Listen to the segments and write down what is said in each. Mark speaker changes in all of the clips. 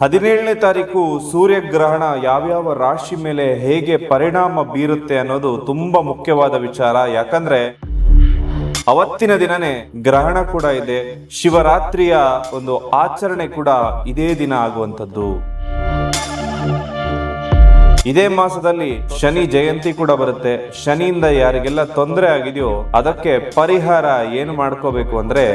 Speaker 1: 17ನೇ ತಾರೀಕು ಸೂರ್ಯಗ್ರಹಣ ಯಾವ್ಯಾವ ರಾಶಿ ಮೇಲೆ ಹೇಗೆ ಪರಿಣಾಮ ಬೀರುತ್ತೆ ಅನ್ನೋದು ತುಂಬಾ ಮುಖ್ಯವಾದ ವಿಚಾರ. ಯಾಕಂದ್ರೆ ಅವತ್ತಿನ ದಿನನೇ ಗ್ರಹಣ ಕೂಡ ಇದೆ, ಶಿವರಾತ್ರಿಯ ಒಂದು ಆಚರಣೆ ಕೂಡ ಇದೇ ದಿನ ಆಗುವಂಥದ್ದು. ಇದೇ ಮಾಸದಲ್ಲಿ ಶನಿ ಜಯಂತಿ ಕೂಡ ಬರುತ್ತೆ. ಶನಿಯಿಂದ ಯಾರಿಗೆಲ್ಲ ತೊಂದರೆ ಆಗಿದೆಯೋ ಅದಕ್ಕೆ ಪರಿಹಾರ ಏನು ಮಾಡ್ಕೋಬೇಕು ಅಂದ್ರೆ,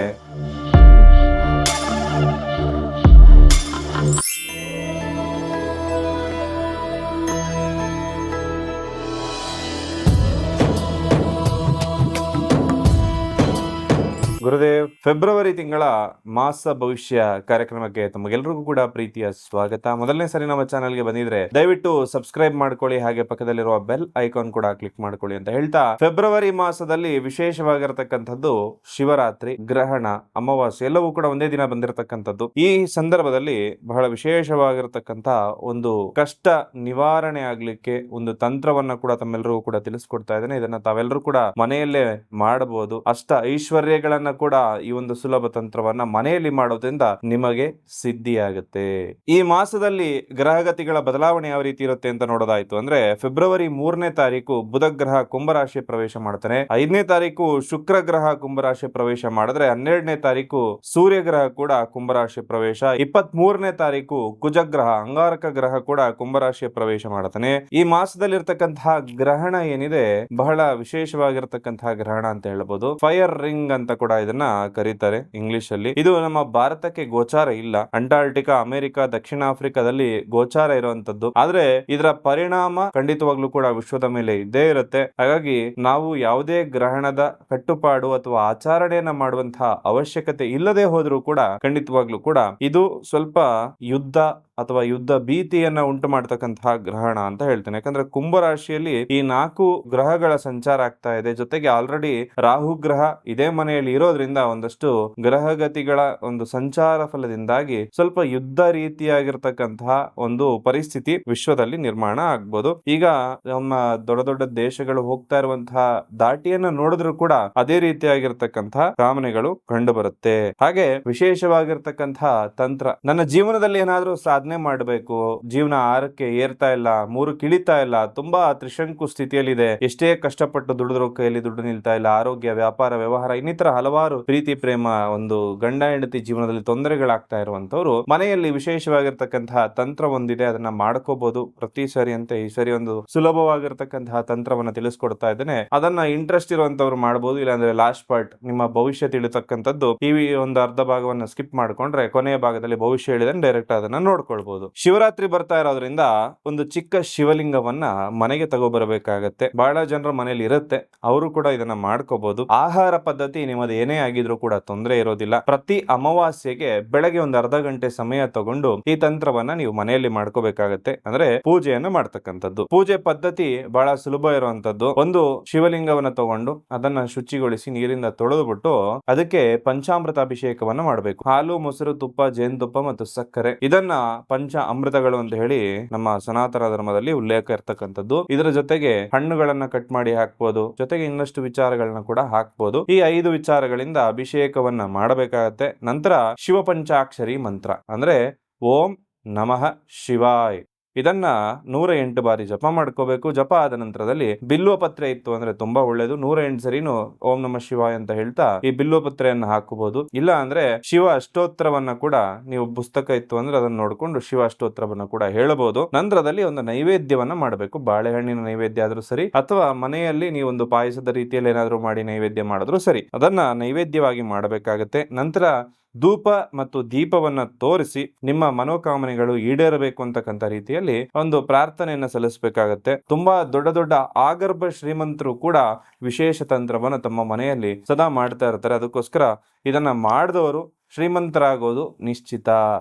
Speaker 1: ಗುರುದೇವ್, ಫೆಬ್ರವರಿ ತಿಂಗಳ ಮಾಸ ಭವಿಷ್ಯ ಕಾರ್ಯಕ್ರಮಕ್ಕೆ ತಮಗೆಲ್ಲರಿಗೂ ಕೂಡ ಪ್ರೀತಿಯ ಸ್ವಾಗತ. ಮೊದಲನೇ ಸರಿ ನಮ್ಮ ಚಾನೆಲ್ಗೆ ಬಂದಿದ್ರೆ ದಯವಿಟ್ಟು ಸಬ್ಸ್ಕ್ರೈಬ್ ಮಾಡ್ಕೊಳ್ಳಿ, ಹಾಗೆ ಪಕ್ಕದಲ್ಲಿರುವ ಬೆಲ್ ಐಕಾನ್ ಕೂಡ ಕ್ಲಿಕ್ ಮಾಡ್ಕೊಳ್ಳಿ ಅಂತ ಹೇಳ್ತಾ, ಫೆಬ್ರವರಿ ಮಾಸದಲ್ಲಿ ವಿಶೇಷವಾಗಿರತಕ್ಕಂಥದ್ದು ಶಿವರಾತ್ರಿ, ಗ್ರಹಣ, ಅಮಾವಾಸ್ಯೆ ಎಲ್ಲವೂ ಕೂಡ ಒಂದೇ ದಿನ ಬಂದಿರತಕ್ಕಂಥದ್ದು. ಈ ಸಂದರ್ಭದಲ್ಲಿ ಬಹಳ ವಿಶೇಷವಾಗಿರತಕ್ಕಂಥ ಒಂದು ಕಷ್ಟ ನಿವಾರಣೆ ಆಗ್ಲಿಕ್ಕೆ ಒಂದು ತಂತ್ರವನ್ನ ಕೂಡ ತಮ್ಮೆಲ್ಲರಿಗೂ ಕೂಡ ತಿಳಿಸ್ಕೊಡ್ತಾ ಇದ್ದೇನೆ. ಇದನ್ನ ತಾವೆಲ್ಲರೂ ಕೂಡ ಮನೆಯಲ್ಲೇ ಮಾಡಬಹುದು. ಅಷ್ಟ ಐಶ್ವರ್ಯಗಳನ್ನ ಕೂಡ ಈ ಒಂದು ಸುಲಭ ತಂತ್ರವನ್ನ ಮನೆಯಲ್ಲಿ ಮಾಡೋದ್ರಿಂದ ನಿಮಗೆ ಸಿದ್ಧಿಯಾಗುತ್ತೆ. ಈ ಮಾಸದಲ್ಲಿ ಗ್ರಹಗತಿಗಳ ಬದಲಾವಣೆ ಯಾವ ರೀತಿ ಇರುತ್ತೆ ಅಂತ ನೋಡೋದಾಯ್ತು ಅಂದ್ರೆ, ಫೆಬ್ರವರಿ 3ನೇ ತಾರೀಕು ಬುಧ ಗ್ರಹ ಕುಂಭರಾಶಿ ಪ್ರವೇಶ ಮಾಡ್ತಾನೆ. 5ನೇ ತಾರೀಕು ಶುಕ್ರ ಗ್ರಹ ಕುಂಭರಾಶಿ ಪ್ರವೇಶ ಮಾಡಿದ್ರೆ, 12ನೇ ತಾರೀಕು ಸೂರ್ಯ ಗ್ರಹ ಕೂಡ ಕುಂಭರಾಶಿ ಪ್ರವೇಶ, 23ನೇ ತಾರೀಕು ಕುಜಗ್ರಹ ಅಂಗಾರಕ ಗ್ರಹ ಕೂಡ ಕುಂಭರಾಶಿಯ ಪ್ರವೇಶ ಮಾಡ್ತಾನೆ. ಈ ಮಾಸದಲ್ಲಿ ಇರ್ತಕ್ಕಂತಹ ಗ್ರಹಣ ಏನಿದೆ ಬಹಳ ವಿಶೇಷವಾಗಿರ್ತಕ್ಕಂತಹ ಗ್ರಹಣ ಅಂತ ಹೇಳ್ಬೋದು. ಫೈರ್ ರಿಂಗ್ ಅಂತ ಕೂಡ ಇದನ್ನ ಕರೀತಾರೆ ಇಂಗ್ಲಿಷ್ ಅಲ್ಲಿ. ಇದು ನಮ್ಮ ಭಾರತಕ್ಕೆ ಗೋಚಾರ ಇಲ್ಲ. ಅಂಟಾರ್ಟಿಕಾ, ಅಮೆರಿಕ, ದಕ್ಷಿಣ ಆಫ್ರಿಕಾದಲ್ಲಿ ಗೋಚಾರ ಇರುವಂತದ್ದು. ಆದ್ರೆ ಇದರ ಪರಿಣಾಮ ಖಂಡಿತವಾಗ್ಲೂ ಕೂಡ ವಿಶ್ವದ ಮೇಲೆ ಇದ್ದೇ ಇರುತ್ತೆ. ಹಾಗಾಗಿ ನಾವು ಯಾವುದೇ ಗ್ರಹಣದ ಕಟ್ಟುಪಾಡು ಅಥವಾ ಆಚರಣೆಯನ್ನ ಮಾಡುವಂತಹ ಅವಶ್ಯಕತೆ ಇಲ್ಲದೆ ಹೋದ್ರೂ ಕೂಡ ಖಂಡಿತವಾಗ್ಲೂ ಕೂಡ ಇದು ಸ್ವಲ್ಪ ಯುದ್ಧ ಅಥವಾ ಯುದ್ಧ ಭೀತಿಯನ್ನ ಉಂಟು ಮಾಡತಕ್ಕಂತಹ ಗ್ರಹಣ ಅಂತ ಹೇಳ್ತೇನೆ. ಯಾಕಂದ್ರೆ ಕುಂಭರಾಶಿಯಲ್ಲಿ ಈ 4 ಗ್ರಹಗಳ ಸಂಚಾರ ಆಗ್ತಾ ಇದೆ. ಜೊತೆಗೆ ಆಲ್ರೆಡಿ ರಾಹು ಗ್ರಹ ಇದೇ ಮನೆಯಲ್ಲಿ ಇರೋದ್ರಿಂದ ಒಂದಷ್ಟು ಗ್ರಹಗತಿಗಳ ಒಂದು ಸಂಚಾರ ಫಲದಿಂದಾಗಿ ಸ್ವಲ್ಪ ಯುದ್ಧ ರೀತಿಯಾಗಿರ್ತಕ್ಕಂತಹ ಒಂದು ಪರಿಸ್ಥಿತಿ ವಿಶ್ವದಲ್ಲಿ ನಿರ್ಮಾಣ ಆಗ್ಬೋದು. ಈಗ ನಮ್ಮ ದೊಡ್ಡ ದೊಡ್ಡ ದೇಶಗಳು ಹೋಗ್ತಾ ಇರುವಂತಹ ದಾಟಿಯನ್ನ ನೋಡಿದ್ರು ಕೂಡ ಅದೇ ರೀತಿಯಾಗಿರ್ತಕ್ಕಂತಹ ಕಾಮನೆಗಳು ಕಂಡು ಬರುತ್ತೆ. ಹಾಗೆ ವಿಶೇಷವಾಗಿರ್ತಕ್ಕಂತಹ ತಂತ್ರ, ನನ್ನ ಜೀವನದಲ್ಲಿ ಏನಾದ್ರೂ ಸಾಧನೆ ಮಾಡಬೇಕು, ಜೀವನ 6ಕ್ಕೆ ಏರ್ತಾ ಇಲ್ಲ, 3ಕ್ಕೆ ಇಳಿತಾ ಇಲ್ಲ, ತುಂಬಾ ತ್ರಿಶಂಕು ಸ್ಥಿತಿಯಲ್ಲಿದೆ, ಎಷ್ಟೇ ಕಷ್ಟಪಟ್ಟು ದುಡಿದ್ರು ಕೈಯಲ್ಲಿ ದುಡ್ಡು ನಿಲ್ತಾ ಇಲ್ಲ, ಆರೋಗ್ಯ, ವ್ಯಾಪಾರ, ವ್ಯವಹಾರ ಇನ್ನಿತರ ಹಲವಾರು ಪ್ರೀತಿ ಪ್ರೇಮ, ಒಂದು ಗಂಡ ಹೆಂಡತಿ ಜೀವನದಲ್ಲಿ ತೊಂದರೆಗಳಾಗ್ತಾ ಇರುವಂತವ್ರು ಮನೆಯಲ್ಲಿ ವಿಶೇಷವಾಗಿರ್ತಕ್ಕಂತಹ ತಂತ್ರ ಒಂದಿದೆ, ಅದನ್ನ ಮಾಡ್ಕೋಬಹುದು. ಪ್ರತಿ ಸರಿ ಅಂತ ಈ ಸರಿ ಒಂದು ಸುಲಭವಾಗಿರ್ತಕ್ಕಂತಹ ತಂತ್ರವನ್ನ ತಿಳಿಸ್ಕೊಡ್ತಾ ಇದ್ದೇನೆ. ಅದನ್ನ ಇಂಟ್ರೆಸ್ಟ್ ಇರುವಂತವ್ರು ಮಾಡಬಹುದು. ಇಲ್ಲಾಂದ್ರೆ ಲಾಸ್ಟ್ ಪಾರ್ಟ್, ನಿಮ್ಮ ಭವಿಷ್ಯ ತಿಳಿತಕ್ಕಂಥದ್ದು ಈ ಒಂದು ಅರ್ಧ ಭಾಗವನ್ನ ಸ್ಕಿಪ್ ಮಾಡ್ಕೊಂಡ್ರೆ ಕೊನೆಯ ಭಾಗದಲ್ಲಿ ಭವಿಷ್ಯ ಹೇಳಿದ್ರೆ ಡೈರೆಕ್ಟ್ ಅದನ್ನ ನೋಡ್ಕೊಳ್ಬಹುದು. ಶಿವರಾತ್ರಿ ಬರ್ತಾ ಇರೋದ್ರಿಂದ ಒಂದು ಚಿಕ್ಕ ಶಿವಲಿಂಗವನ್ನ ಮನೆಗೆ ತಗೋಬರಬೇಕಾಗತ್ತೆ. ಬಹಳ ಜನರ ಮನೆಯಲ್ಲಿ ಇರುತ್ತೆ, ಅವರು ಕೂಡ ಇದನ್ನ ಮಾಡ್ಕೋಬಹುದು. ಆಹಾರ ಪದ್ಧತಿ ನಿಮ್ಮದು ಏನೇ ಆಗಿದ್ರು ಕೂಡ ತೊಂದರೆ ಇರೋದಿಲ್ಲ. ಪ್ರತಿ ಅಮಾವಾಸ್ಯೆಗೆ ಬೆಳಗ್ಗೆ ಒಂದು ಅರ್ಧ ಗಂಟೆ ಸಮಯ ತಗೊಂಡು ಈ ತಂತ್ರವನ್ನ ನೀವು ಮನೆಯಲ್ಲಿ ಮಾಡ್ಕೋಬೇಕಾಗತ್ತೆ. ಅಂದ್ರೆ ಪೂಜೆಯನ್ನು ಮಾಡ್ತಕ್ಕಂಥದ್ದು. ಪೂಜೆ ಪದ್ಧತಿ ಬಹಳ ಸುಲಭ ಇರುವಂತದ್ದು. ಒಂದು ಶಿವಲಿಂಗವನ್ನ ತಗೊಂಡು ಅದನ್ನ ಶುಚಿಗೊಳಿಸಿ ನೀರಿಂದ ತೊಳೆದು ಬಿಟ್ಟು ಅದಕ್ಕೆ ಪಂಚಾಮೃತ ಅಭಿಷೇಕವನ್ನ ಮಾಡಬೇಕು. ಹಾಲು, ಮೊಸರು, ತುಪ್ಪ, ಜೇನುತುಪ್ಪ ಮತ್ತು ಸಕ್ಕರೆ, ಇದನ್ನ ಪಂಚ ಅಮೃತಗಳು ಅಂತ ಹೇಳಿ ನಮ್ಮ ಸನಾತನ ಧರ್ಮದಲ್ಲಿ ಉಲ್ಲೇಖ ಇರ್ತಕ್ಕಂಥದ್ದು. ಇದರ ಜೊತೆಗೆ ಹಣ್ಣುಗಳನ್ನ ಕಟ್ ಮಾಡಿ ಹಾಕ್ಬೋದು, ಜೊತೆಗೆ ಇನ್ನಷ್ಟು ವಿಚಾರಗಳನ್ನ ಕೂಡ ಹಾಕ್ಬೋದು. ಈ 5 ವಿಚಾರಗಳಿಂದ ಅಭಿಷೇಕವನ್ನ ಮಾಡಬೇಕಾಗತ್ತೆ. ನಂತರ ಶಿವ ಪಂಚಾಕ್ಷರಿ ಮಂತ್ರ ಅಂದ್ರೆ ಓಂ ನಮಃ ಶಿವಾಯ್, ಇದನ್ನ 108 ಬಾರಿ ಜಪ ಮಾಡ್ಕೋಬೇಕು. ಜಪ ಆದ ನಂತರದಲ್ಲಿ ಬಿಲ್ವ ಪತ್ರೆ ಇತ್ತು ಅಂದ್ರೆ ತುಂಬಾ ಒಳ್ಳೇದು. 108 ಸರಿನು ಓಂ ನಮಃ ಶಿವಾಯ ಅಂತ ಹೇಳ್ತಾ ಈ ಬಿಲ್ವ ಪತ್ರೆಯನ್ನ ಹಾಕಬಹುದು. ಇಲ್ಲ ಅಂದ್ರೆ ಶಿವ ಅಷ್ಟೋತ್ತರವನ್ನ ಕೂಡ, ನೀವು ಪುಸ್ತಕ ಇತ್ತು ಅಂದ್ರೆ ಅದನ್ನ ನೋಡ್ಕೊಂಡು ಶಿವ ಅಷ್ಟೋತ್ತರವನ್ನ ಕೂಡ ಹೇಳಬಹುದು. ನಂತರದಲ್ಲಿ ಒಂದು ನೈವೇದ್ಯವನ್ನ ಮಾಡಬೇಕು. ಬಾಳೆಹಣ್ಣಿನ ನೈವೇದ್ಯ ಆದ್ರೂ ಸರಿ, ಅಥವಾ ಮನೆಯಲ್ಲಿ ನೀವು ಒಂದು ಪಾಯಸದ ರೀತಿಯಲ್ಲಿ ಏನಾದ್ರೂ ಮಾಡಿ ನೈವೇದ್ಯ ಮಾಡಿದ್ರು ಸರಿ, ಅದನ್ನ ನೈವೇದ್ಯವಾಗಿ ಮಾಡಬೇಕಾಗತ್ತೆ. ನಂತರ ಧೂಪ ಮತ್ತು ದೀಪವನ್ನ ತೋರಿಸಿ ನಿಮ್ಮ ಮನೋಕಾಮನೆಗಳು ಈಡೇರಬೇಕು ಅಂತಕ್ಕಂಥ ರೀತಿಯಲ್ಲಿ ಒಂದು ಪ್ರಾರ್ಥನೆಯನ್ನ ಸಲ್ಲಿಸಬೇಕಾಗತ್ತೆ. ತುಂಬಾ ದೊಡ್ಡ ದೊಡ್ಡ ಆಗರ್ಭ ಶ್ರೀಮಂತರು ಕೂಡ ವಿಶೇಷ ತಂತ್ರವನ್ನ ತಮ್ಮ ಮನೆಯಲ್ಲಿ ಸದಾ ಮಾಡ್ತಾ ಇರ್ತಾರೆ. ಅದಕ್ಕೋಸ್ಕರ ಇದನ್ನ ಮಾಡಿದವರು ಶ್ರೀಮಂತರಾಗೋದು ನಿಶ್ಚಿತ.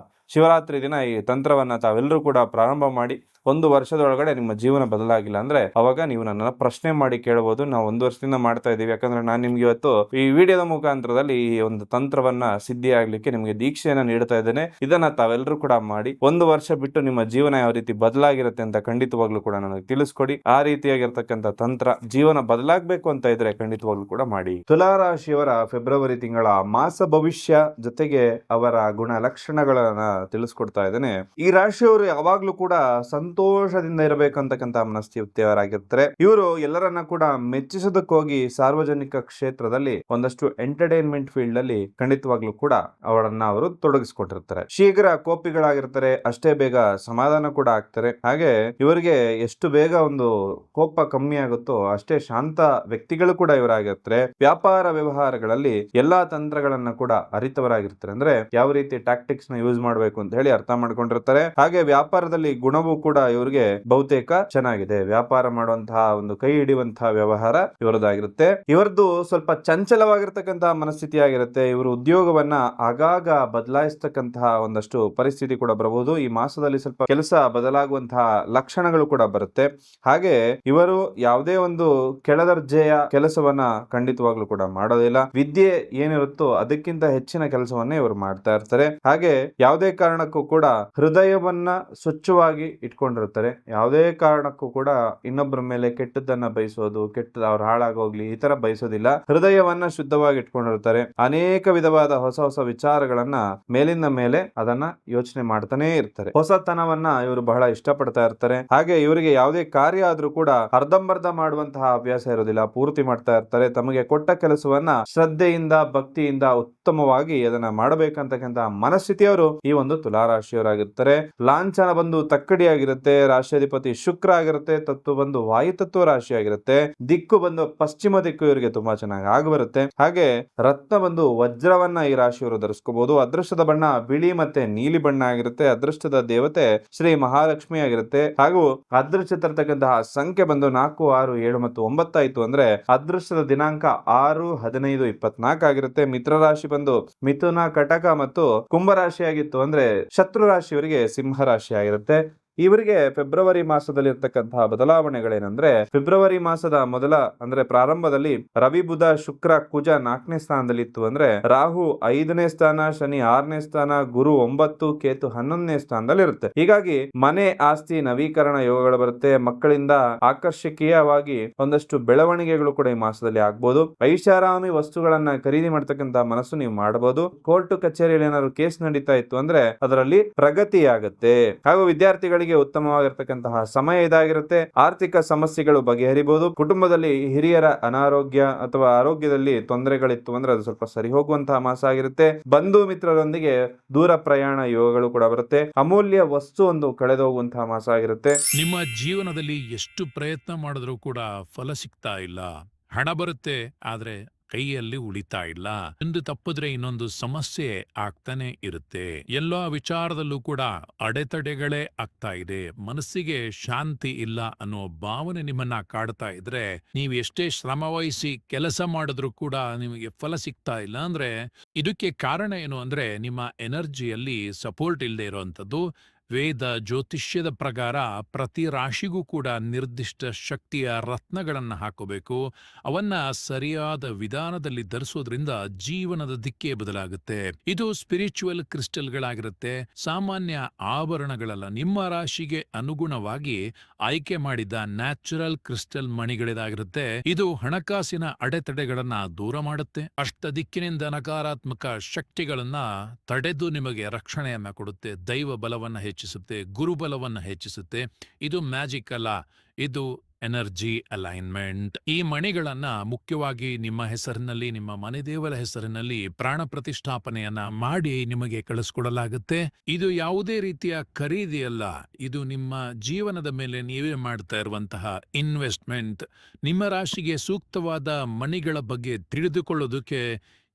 Speaker 1: ಶಿವರಾತ್ರಿ ದಿನ ಈ ತಂತ್ರವನ್ನ ತಾವೆಲ್ಲರೂ ಕೂಡ ಪ್ರಾರಂಭ ಮಾಡಿ 1 ವರ್ಷದೊಳಗಡೆ ನಿಮ್ಮ ಜೀವನ ಬದಲಾಗಿಲ್ಲ ಅಂದ್ರೆ ಅವಾಗ ನೀವು ನನ್ನನ್ನ ಪ್ರಶ್ನೆ ಮಾಡಿ ಕೇಳಬಹುದು. ನಾವು 1 ವರ್ಷದಿಂದ ಮಾಡ್ತಾ ಇದೀವಿ, ಯಾಕಂದ್ರೆ ನಾನು ನಿಮ್ಗೆ ಇವತ್ತು ಈ ವಿಡಿಯೋದ ಮುಖಾಂತರದಲ್ಲಿ ಈ ಒಂದು ತಂತ್ರವನ್ನ ಸಿದ್ಧಿ ಆಗ್ಲಿಕ್ಕೆ ನಿಮ್ಗೆ ದೀಕ್ಷೆಯನ್ನ ನೀಡ್ತಾ ಇದ್ದೇನೆ. ಇದನ್ನ ತಾವೆಲ್ಲರೂ ಕೂಡ ಮಾಡಿ 1 ವರ್ಷ ಬಿಟ್ಟು ನಿಮ್ಮ ಜೀವನ ಯಾವ ರೀತಿ ಬದಲಾಗಿರುತ್ತೆ ಅಂತ ಖಂಡಿತವಾಗ್ಲೂ ಕೂಡ ನನಗೆ ತಿಳಿಸ್ಕೊಡಿ. ಆ ರೀತಿಯಾಗಿರ್ತಕ್ಕಂಥ ತಂತ್ರ ಜೀವನ ಬದಲಾಗಬೇಕು ಅಂತ ಇದ್ರೆ ಖಂಡಿತವಾಗ್ಲೂ ಕೂಡ ಮಾಡಿ. ತುಲಾ ರಾಶಿಯವರ ಫೆಬ್ರವರಿ ತಿಂಗಳ ಮಾಸ ಭವಿಷ್ಯ ಜೊತೆಗೆ ಅವರ ಗುಣ ಲಕ್ಷಣಗಳನ್ನ ತಿಳಿಸ್ಕೊಡ್ತಾ ಇದ್ದೇನೆ. ಈ ರಾಶಿಯವರು ಯಾವಾಗ್ಲೂ ಕೂಡ ಸಂತೋಷದಿಂದ ಇರಬೇಕಂತಕ್ಕಂಥ ಮನಸ್ಥಿತಿಯವರಾಗಿರ್ತಾರೆ. ಇವರು ಎಲ್ಲರನ್ನ ಕೂಡ ಮೆಚ್ಚಿಸೋದಕ್ಕೋಗಿ ಸಾರ್ವಜನಿಕ ಕ್ಷೇತ್ರದಲ್ಲಿ ಒಂದಷ್ಟು ಎಂಟರ್ಟೈನ್ಮೆಂಟ್ ಫೀಲ್ಡ್ ಅಲ್ಲಿ ಖಂಡಿತವಾಗ್ಲೂ ಕೂಡ ಅವರು ತೊಡಗಿಸ್ಕೊಟ್ಟಿರ್ತಾರೆ. ಶೀಘ್ರ ಕೋಪಿಗಳಾಗಿರ್ತಾರೆ, ಅಷ್ಟೇ ಬೇಗ ಸಮಾಧಾನ ಕೂಡ ಆಗ್ತಾರೆ. ಹಾಗೆ ಇವರಿಗೆ ಎಷ್ಟು ಬೇಗ ಒಂದು ಕೋಪ ಕಮ್ಮಿ ಆಗುತ್ತೋ ಅಷ್ಟೇ ಶಾಂತ ವ್ಯಕ್ತಿಗಳು ಕೂಡ ಇವರಾಗಿರ್ತಾರೆ. ವ್ಯಾಪಾರ ವ್ಯವಹಾರಗಳಲ್ಲಿ ಎಲ್ಲಾ ತಂತ್ರಗಳನ್ನ ಕೂಡ ಅರಿತವರಾಗಿರ್ತಾರೆ. ಅಂದ್ರೆ ಯಾವ ರೀತಿ ಟ್ಯಾಕ್ಟಿಕ್ಸ್ ನ ಯೂಸ್ ಮಾಡಬೇಕು ಅಂತ ಹೇಳಿ ಅರ್ಥ ಮಾಡ್ಕೊಂಡಿರ್ತಾರೆ. ಹಾಗೆ ವ್ಯಾಪಾರದಲ್ಲಿ ಗುಣವೂ ಕೂಡ ಇವರಿಗೆ ಬಹುತೇಕ ಚೆನ್ನಾಗಿದೆ. ವ್ಯಾಪಾರ ಮಾಡುವಂತಹ ಒಂದು ಕೈ ಹಿಡಿಯುವಂತಹ ವ್ಯವಹಾರ ಇವರದಾಗಿರುತ್ತೆ. ಇವರದ್ದು ಸ್ವಲ್ಪ ಚಂಚಲವಾಗಿರ್ತಕ್ಕಂತಹ ಮನಸ್ಥಿತಿ ಆಗಿರುತ್ತೆ. ಇವರು ಉದ್ಯೋಗವನ್ನ ಆಗಾಗ ಬದಲಾಯಿಸತಕ್ಕಂತಹ ಒಂದಷ್ಟು ಪರಿಸ್ಥಿತಿ ಕೂಡ ಬರಬಹುದು. ಈ ಮಾಸದಲ್ಲಿ ಸ್ವಲ್ಪ ಕೆಲಸ ಬದಲಾಗುವಂತಹ ಲಕ್ಷಣಗಳು ಕೂಡ ಬರುತ್ತೆ. ಹಾಗೆ ಇವರು ಯಾವುದೇ ಒಂದು ಕೆಳದರ್ಜೆಯ ಕೆಲಸವನ್ನ ಖಂಡಿತವಾಗ್ಲೂ ಕೂಡ ಮಾಡೋದಿಲ್ಲ. ವಿದ್ಯೆ ಏನಿರುತ್ತೋ ಅದಕ್ಕಿಂತ ಹೆಚ್ಚಿನ ಕೆಲಸವನ್ನೇ ಇವರು ಮಾಡ್ತಾ ಇರ್ತಾರೆ. ಹಾಗೆ ಯಾವುದೇ ಕಾರಣಕ್ಕೂ ಕೂಡ ಹೃದಯವನ್ನ ಸ್ವಚ್ಛವಾಗಿ ಇಟ್ಕೊಂಡಿರ್ತಾರೆ. ಯಾವುದೇ ಕಾರಣಕ್ಕೂ ಕೂಡ ಇನ್ನೊಬ್ಬರ ಮೇಲೆ ಕೆಟ್ಟದನ್ನ ಬಯಸೋದು, ಕೆಟ್ಟದ ಅವ್ರು ಹಾಳಾಗೋಗ್ಲಿ ಈ ತರ ಬಯಸೋದಿಲ್ಲ. ಹೃದಯವನ್ನ ಶುದ್ಧವಾಗಿ ಇಟ್ಕೊಂಡಿರ್ತಾರೆ. ಅನೇಕ ವಿಧವಾದ ಹೊಸ ಹೊಸ ವಿಚಾರಗಳನ್ನ ಮೇಲಿಂದ ಮೇಲೆ ಅದನ್ನ ಯೋಚನೆ ಮಾಡ್ತಾನೆ ಇರ್ತಾರೆ. ಹೊಸತನವನ್ನ ಇವರು ಬಹಳ ಇಷ್ಟಪಡ್ತಾ ಇರ್ತಾರೆ. ಹಾಗೆ ಇವರಿಗೆ ಯಾವುದೇ ಕಾರ್ಯ ಆದ್ರೂ ಕೂಡ ಅರ್ಧಂಬರ್ಧ ಮಾಡುವಂತಹ ಅಭ್ಯಾಸ ಇರೋದಿಲ್ಲ, ಪೂರ್ತಿ ಮಾಡ್ತಾ ಇರ್ತಾರೆ. ತಮಗೆ ಕೊಟ್ಟ ಕೆಲಸವನ್ನ ಶ್ರದ್ಧೆಯಿಂದ ಭಕ್ತಿಯಿಂದ ಉತ್ತಮವಾಗಿ ಅದನ್ನ ಮಾಡಬೇಕಂತಕ್ಕಂತ ಮನಸ್ಥಿತಿಯವರು ಈ ಒಂದು ತುಲಾರಾಶಿಯವರಾಗಿರ್ತಾರೆ. ಲಾಂಛನ ಬಂದು ತಕ್ಕಡಿಯಾಗಿರುತ್ತೆ. ರಾಶಿಯಾಧಿಪತಿ ಶುಕ್ರ ಆಗಿರುತ್ತೆ. ತತ್ವ ಬಂದು ವಾಯುತತ್ವ ರಾಶಿ ಆಗಿರುತ್ತೆ. ದಿಕ್ಕು ಬಂದು ಪಶ್ಚಿಮ ದಿಕ್ಕು ಇವರಿಗೆ ತುಂಬಾ ಚೆನ್ನಾಗಿ ಆಗಬರುತ್ತೆ. ಹಾಗೆ ರತ್ನ ಬಂದು ವಜ್ರವನ್ನ ಈ ರಾಶಿಯವರು ಧರಿಸ್ಕೋಬಹುದು. ಅದೃಷ್ಟದ ಬಣ್ಣ ಬಿಳಿ ಮತ್ತೆ ನೀಲಿ ಬಣ್ಣ ಆಗಿರುತ್ತೆ. ಅದೃಷ್ಟದ ದೇವತೆ ಶ್ರೀ ಮಹಾಲಕ್ಷ್ಮಿ ಆಗಿರುತ್ತೆ. ಹಾಗೂ ಅದೃಷ್ಟ ತರತಕ್ಕಂತಹ ಸಂಖ್ಯೆ ಬಂದು 4, 6, 7 ಮತ್ತು 9 ಆಯ್ತು ಅಂದ್ರೆ ಅದೃಷ್ಟದ ದಿನಾಂಕ 6, 15, 24 ಆಗಿರುತ್ತೆ. ಮಿತ್ರ ರಾಶಿ ಬಂದು ಮಿಥುನ, ಕಟಕ ಮತ್ತು ಕುಂಭ ರಾಶಿ ಆಗಿತ್ತು ಅಂದ್ರೆ ಶತ್ರು ರಾಶಿಯವರಿಗೆ ಸಿಂಹ ರಾಶಿ ಆಗಿರುತ್ತೆ. ಇವರಿಗೆ ಫೆಬ್ರವರಿ ಮಾಸದಲ್ಲಿ ಇರ್ತಕ್ಕಂತಹ ಬದಲಾವಣೆಗಳೇನೆಂದ್ರೆ, ಫೆಬ್ರವರಿ ಮಾಸದ ಮೊದಲ ಅಂದ್ರೆ ಪ್ರಾರಂಭದಲ್ಲಿ ರವಿ, ಬುಧ, ಶುಕ್ರ, ಕುಜ 4ನೇ ಸ್ಥಾನದಲ್ಲಿ ಇತ್ತು ಅಂದ್ರೆ ರಾಹು 5ನೇ ಸ್ಥಾನ, ಶನಿ 6ನೇ ಸ್ಥಾನ, ಗುರು 9, ಕೇತು 11ನೇ ಸ್ಥಾನದಲ್ಲಿ ಇರುತ್ತೆ. ಹೀಗಾಗಿ ಮನೆ, ಆಸ್ತಿ ನವೀಕರಣ ಯೋಗಗಳು ಬರುತ್ತೆ. ಮಕ್ಕಳಿಂದ ಆಕರ್ಷಕೀಯವಾಗಿ ಒಂದಷ್ಟು ಬೆಳವಣಿಗೆಗಳು ಕೂಡ ಈ ಮಾಸದಲ್ಲಿ ಆಗ್ಬಹುದು. ಐಷಾರಾಮಿ ವಸ್ತುಗಳನ್ನ ಖರೀದಿ ಮಾಡ್ತಕ್ಕಂತಹ ಮನಸ್ಸು ನೀವು ಮಾಡಬಹುದು. ಕೋರ್ಟ್ ಕಚೇರಿಯಲ್ಲಿ ಏನಾದ್ರು ಕೇಸ್ ನಡೀತಾ ಇತ್ತು ಅಂದ್ರೆ ಅದರಲ್ಲಿ ಪ್ರಗತಿ ಆಗುತ್ತೆ. ಹಾಗೂ ವಿದ್ಯಾರ್ಥಿಗಳಿಗೆ ಉತ್ತಮವಾಗಿರ್ತಕ್ಕಂತಹ ಸಮಯ ಇದಾಗಿರುತ್ತೆ. ಆರ್ಥಿಕ ಸಮಸ್ಯೆಗಳು ಬಗೆಹರಿಬಹುದು. ಕುಟುಂಬದಲ್ಲಿ ಹಿರಿಯರ ಅನಾರೋಗ್ಯ ಅಥವಾ ಆರೋಗ್ಯದಲ್ಲಿ ತೊಂದರೆಗಳಿತ್ತು ಅಂದ್ರೆ ಅದು ಸ್ವಲ್ಪ ಸರಿ ಹೋಗುವಂತಹ ಮಾಸ ಆಗಿರುತ್ತೆ. ಬಂಧು ಮಿತ್ರರೊಂದಿಗೆ ದೂರ ಪ್ರಯಾಣ ಯೋಗಗಳು ಕೂಡ ಬರುತ್ತೆ. ಅಮೂಲ್ಯ ವಸ್ತು ಒಂದು ಕಳೆದು ಹೋಗುವಂತಹ ಮಾಸ ಆಗಿರುತ್ತೆ.
Speaker 2: ನಿಮ್ಮ ಜೀವನದಲ್ಲಿ ಎಷ್ಟು ಪ್ರಯತ್ನ ಮಾಡಿದ್ರೂ ಕೂಡ ಫಲ ಸಿಗ್ತಾ ಇಲ್ಲ. ಹಣ ಬರುತ್ತೆ ಆದ್ರೆ ಕೈಯಲ್ಲಿ ಉಳಿತಾ ಇಲ್ಲ. ಒಂದು ತಪ್ಪಿದ್ರೆ ಇನ್ನೊಂದು ಸಮಸ್ಯೆ ಆಗ್ತಾನೆ ಇರುತ್ತೆ. ಎಲ್ಲೋ ವಿಚಾರದಲ್ಲೂ ಕೂಡ ಅಡೆತಡೆಗಳೇ ಆಗ್ತಾ ಇದೆ. ಮನಸ್ಸಿಗೆ ಶಾಂತಿ ಇಲ್ಲ ಅನ್ನೋ ಭಾವನೆ ನಿಮ್ಮನ್ನ ಕಾಡ್ತಾ ಇದ್ರೆ, ನೀವು ಎಷ್ಟೇ ಶ್ರಮ ವಹಿಸಿ ಕೆಲಸ ಮಾಡಿದ್ರೂ ಕೂಡ ನಿಮಗೆ ಫಲ ಸಿಗ್ತಾ ಇಲ್ಲ ಅಂದ್ರೆ ಇದಕ್ಕೆ ಕಾರಣ ಏನು ಅಂದ್ರೆ ನಿಮ್ಮ ಎನರ್ಜಿಯಲ್ಲಿ ಸಪೋರ್ಟ್ ಇಲ್ಲದೆ ಇರುವಂತದ್ದು. ವೇದ ಜ್ಯೋತಿಷ್ಯದ ಪ್ರಕಾರ ಪ್ರತಿ ರಾಶಿಗೂ ಕೂಡ ನಿರ್ದಿಷ್ಟ ಶಕ್ತಿಯ ರತ್ನಗಳನ್ನು ಹಾಕೋಬೇಕು. ಅವನ್ನ ಸರಿಯಾದ ವಿಧಾನದಲ್ಲಿ ಧರಿಸೋದ್ರಿಂದ ಜೀವನದ ದಿಕ್ಕೇ ಬದಲಾಗುತ್ತೆ. ಇದು ಸ್ಪಿರಿಚುವಲ್ ಕ್ರಿಸ್ಟಲ್ಗಳಾಗಿರುತ್ತೆ, ಸಾಮಾನ್ಯ ಆಭರಣಗಳಲ್ಲ. ನಿಮ್ಮ ರಾಶಿಗೆ ಅನುಗುಣವಾಗಿ ಆಯ್ಕೆ ಮಾಡಿದ ನ್ಯಾಚುರಲ್ ಕ್ರಿಸ್ಟಲ್ ಮಣಿಗಳಿದಾಗಿರುತ್ತೆ. ಇದು ಹಣಕಾಸಿನ ಅಡೆತಡೆಗಳನ್ನ ದೂರ ಮಾಡುತ್ತೆ. ಅಷ್ಟ ದಿಕ್ಕಿನಿಂದ ನಕಾರಾತ್ಮಕ ಶಕ್ತಿಗಳನ್ನ ತಡೆದು ನಿಮಗೆ ರಕ್ಷಣೆಯನ್ನ ಕೊಡುತ್ತೆ. ದೈವ ಬಲವನ್ನ ಹೆಚ್ಚಿಸುತ್ತೆ, ಗುರುಬಲವನ್ನು ಹೆಚ್ಚಿಸುತ್ತೆ. ಇದು ಮ್ಯಾಜಿಕ್ ಅಲ್ಲ, ಇದು ಎನರ್ಜಿ ಅಲೈನ್ಮೆಂಟ್. ಈ ಮಣಿಗಳನ್ನ ಮುಖ್ಯವಾಗಿ ನಿಮ್ಮ ಹೆಸರಿನಲ್ಲಿ, ನಿಮ್ಮ ಮನೆ ದೇವರ ಹೆಸರಿನಲ್ಲಿ ಪ್ರಾಣ ಪ್ರತಿಷ್ಠಾಪನೆಯನ್ನ ಮಾಡಿ ನಿಮಗೆ ಕಳಿಸ್ಕೊಡಲಾಗುತ್ತೆ. ಇದು ಯಾವುದೇ ರೀತಿಯ ಖರೀದಿ ಅಲ್ಲ, ಇದು ನಿಮ್ಮ ಜೀವನದ ಮೇಲೆ ನೀವೇ ಮಾಡ್ತಾ ಇರುವಂತಹ ಇನ್ವೆಸ್ಟ್ಮೆಂಟ್. ನಿಮ್ಮ ರಾಶಿಗೆ ಸೂಕ್ತವಾದ ಮಣಿಗಳ ಬಗ್ಗೆ ತಿಳಿದುಕೊಳ್ಳೋದಕ್ಕೆ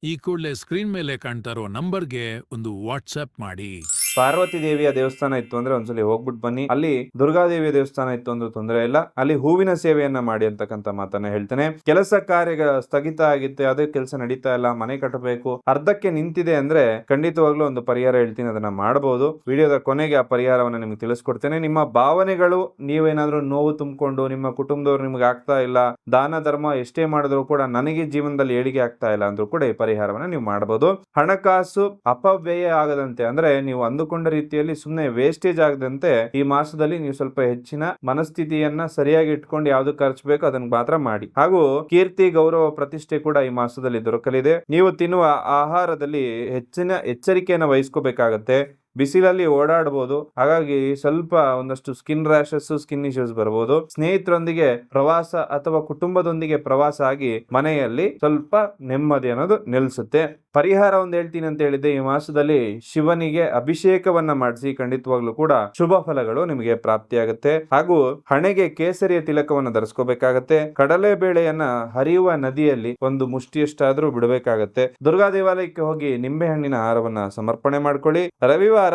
Speaker 2: ಈ ಕೂಡಲೇ ಸ್ಕ್ರೀನ್ ಮೇಲೆ ಕಾಣ್ತಾ ಇರೋ ನಂಬರ್ಗೆ ಒಂದು ವಾಟ್ಸ್ಆಪ್ ಮಾಡಿ.
Speaker 1: ಪಾರ್ವತಿ ದೇವಿಯ ದೇವಸ್ಥಾನ ಇತ್ತು ಅಂದ್ರೆ ಒಂದ್ಸಲಿ ಹೋಗ್ಬಿಟ್ಟು ಬನ್ನಿ. ಅಲ್ಲಿ ದುರ್ಗಾದೇವಿಯ ದೇವಸ್ಥಾನ ಇತ್ತು ಅಂದ್ರೆ ತೊಂದರೆ ಇಲ್ಲ, ಅಲ್ಲಿ ಹೂವಿನ ಸೇವೆಯನ್ನ ಮಾಡಿ ಅಂತಕ್ಕಂಥ ಮಾತನ್ನ ಹೇಳ್ತೇನೆ. ಕೆಲಸ ಕಾರ್ಯ ಸ್ಥಗಿತ ಆಗಿತ್ತೆ, ಅದೇ ಕೆಲಸ ನಡೀತಾ ಇಲ್ಲ, ಮನೆ ಕಟ್ಟಬೇಕು, ಅರ್ಧಕ್ಕೆ ನಿಂತಿದೆ ಅಂದ್ರೆ ಖಂಡಿತವಾಗ್ಲೂ ಒಂದು ಪರಿಹಾರ ಹೇಳ್ತೀನಿ, ಅದನ್ನ ಮಾಡಬಹುದು. ವಿಡಿಯೋದ ಕೊನೆಗೆ ಆ ಪರಿಹಾರವನ್ನ ನಿಮ್ಗೆ ತಿಳಿಸ್ಕೊಡ್ತೇನೆ. ನಿಮ್ಮ ಭಾವನೆಗಳು, ನೀವೇನಾದ್ರೂ ನೋವು ತುಂಬಿಕೊಂಡು ನಿಮ್ಮ ಕುಟುಂಬದವ್ರು ನಿಮ್ಗೆ ಆಗ್ತಾ ಇಲ್ಲ, ದಾನ ಧರ್ಮ ಎಷ್ಟೇ ಮಾಡಿದ್ರು ಕೂಡ ನನಗೆ ಜೀವನದಲ್ಲಿ ಏಳಿಗೆ ಆಗ್ತಾ ಇಲ್ಲ ಅಂದ್ರೂ ಕೂಡ ಈ ಪರಿಹಾರವನ್ನ ನೀವು ಮಾಡಬಹುದು. ಹಣಕಾಸು ಅಪವ್ಯಯ ಆಗದಂತೆ, ಅಂದ್ರೆ ನೀವು ಅಂದುಕೊಂಡ ರೀತಿಯಲ್ಲಿ ಸುಮ್ಮನೆ ವೇಸ್ಟೇಜ್ ಆಗದಂತೆ ಈ ಮಾಸದಲ್ಲಿ ನೀವು ಸ್ವಲ್ಪ ಹೆಚ್ಚಿನ ಮನಸ್ಥಿತಿಯನ್ನ ಸರಿಯಾಗಿ ಇಟ್ಕೊಂಡು ಯಾವ್ದು ಖರ್ಚು ಬೇಕೋ ಅದನ್ನ ಮಾತ್ರ ಮಾಡಿ. ಹಾಗೂ ಕೀರ್ತಿ, ಗೌರವ, ಪ್ರತಿಷ್ಠೆ ಕೂಡ ಈ ಮಾಸದಲ್ಲಿ ದೊರಕಲಿದೆ. ನೀವು ತಿನ್ನುವ ಆಹಾರದಲ್ಲಿ ಹೆಚ್ಚಿನ ಎಚ್ಚರಿಕೆಯನ್ನು ವಹಿಸ್ಕೋಬೇಕಾಗತ್ತೆ. ಬಿಸಿಲಲ್ಲಿ ಓಡಾಡಬಹುದು, ಹಾಗಾಗಿ ಸ್ವಲ್ಪ ಒಂದಷ್ಟು ಸ್ಕಿನ್ ರ್ಯಾಷಸ್, ಸ್ಕಿನ್ ಇಶ್ಯೂಸ್ ಬರಬಹುದು. ಸ್ನೇಹಿತರೊಂದಿಗೆ ಪ್ರವಾಸ ಅಥವಾ ಕುಟುಂಬದೊಂದಿಗೆ ಪ್ರವಾಸ ಆಗಿ ಮನೆಯಲ್ಲಿ ಸ್ವಲ್ಪ ನೆಮ್ಮದಿ ಅನ್ನೋದು ನಿಲ್ಲಿಸುತ್ತೆ. ಪರಿಹಾರ ಒಂದು ಹೇಳ್ತೀನಿ ಅಂತ ಹೇಳಿದ್ದೆ, ಈ ಮಾಸದಲ್ಲಿ ಶಿವನಿಗೆ ಅಭಿಷೇಕವನ್ನ ಮಾಡಿಸಿ, ಖಂಡಿತವಾಗ್ಲೂ ಕೂಡ ಶುಭ ಫಲಗಳು ನಿಮಗೆ ಪ್ರಾಪ್ತಿಯಾಗುತ್ತೆ. ಹಾಗೂ ಹಣೆಗೆ ಕೇಸರಿಯ ತಿಲಕವನ್ನು ಧರಿಸ್ಕೋಬೇಕಾಗತ್ತೆ. ಕಡಲೆ ಬೇಳೆಯನ್ನ ಹರಿಯುವ ನದಿಯಲ್ಲಿ ಒಂದು ಮುಷ್ಟಿಯಷ್ಟಾದ್ರೂ ಬಿಡಬೇಕಾಗತ್ತೆ. ದುರ್ಗಾ ದೇವಾಲಯಕ್ಕೆ ಹೋಗಿ ನಿಂಬೆಹಣ್ಣಿನ ಹಾರವನ್ನ ಸಮರ್ಪಣೆ ಮಾಡ್ಕೊಳ್ಳಿ. ರವಿವಾರ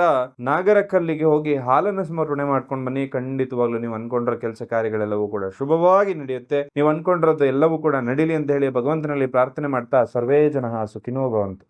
Speaker 1: ನಾಗರಕಲ್ಲಿಗೆ ಹೋಗಿ ಹಾಲನ್ನು ಸಮರ್ಪಣೆ ಮಾಡ್ಕೊಂಡು ಬನ್ನಿ. ಖಂಡಿತವಾಗ್ಲೂ ನೀವು ಅನ್ಕೊಂಡಿರೋ ಕೆಲಸ ಕಾರ್ಯಗಳೆಲ್ಲವೂ ಕೂಡ ಶುಭವಾಗಿ ನಡೆಯುತ್ತೆ. ನೀವು ಅನ್ಕೊಂಡಿರೋದು ಎಲ್ಲವೂ ಕೂಡ ನಡೀಲಿ ಅಂತ ಹೇಳಿ ಭಗವಂತನಲ್ಲಿ ಪ್ರಾರ್ಥನೆ ಮಾಡ್ತಾ ಸರ್ವೇ ಜನಃ ಸುಖಿನೋ ಭವಂತು.